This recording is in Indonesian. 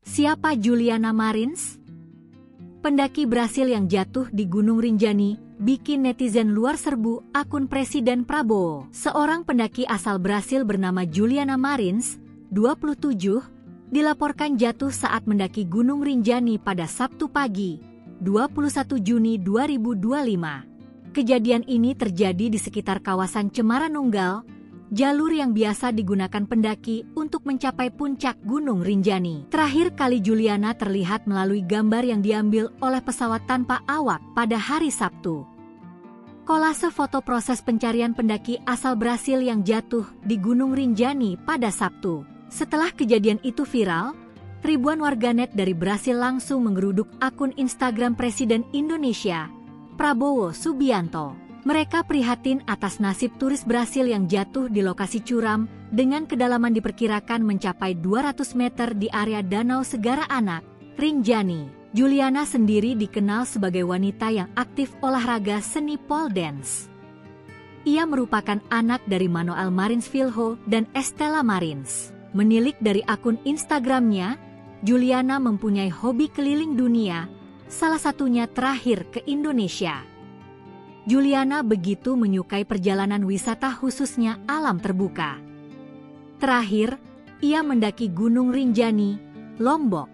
Siapa Juliana Marins? Pendaki Brasil yang jatuh di Gunung Rinjani bikin netizen luar serbu akun Presiden Prabowo. Seorang pendaki asal Brasil bernama Juliana Marins, 27, dilaporkan jatuh saat mendaki Gunung Rinjani pada Sabtu pagi, 21 Juni 2025. Kejadian ini terjadi di sekitar kawasan Cemara Nunggal, jalur yang biasa digunakan pendaki untuk mencapai puncak Gunung Rinjani. Terakhir kali Juliana terlihat melalui gambar yang diambil oleh pesawat tanpa awak pada hari Sabtu. Kolase foto proses pencarian pendaki asal Brasil yang jatuh di Gunung Rinjani pada Sabtu. Setelah kejadian itu viral, ribuan warganet dari Brasil langsung menggeruduk akun Instagram Presiden Indonesia, Prabowo Subianto. Mereka prihatin atas nasib turis Brasil yang jatuh di lokasi curam dengan kedalaman diperkirakan mencapai 200 meter di area Danau Segara Anak, Rinjani. Juliana sendiri dikenal sebagai wanita yang aktif olahraga seni pole dance. Ia merupakan anak dari Manuel Marins Filho dan Estela Marins. Menilik dari akun Instagramnya, Juliana mempunyai hobi keliling dunia, salah satunya terakhir ke Indonesia. Juliana begitu menyukai perjalanan wisata khususnya alam terbuka. Terakhir, ia mendaki Gunung Rinjani, Lombok.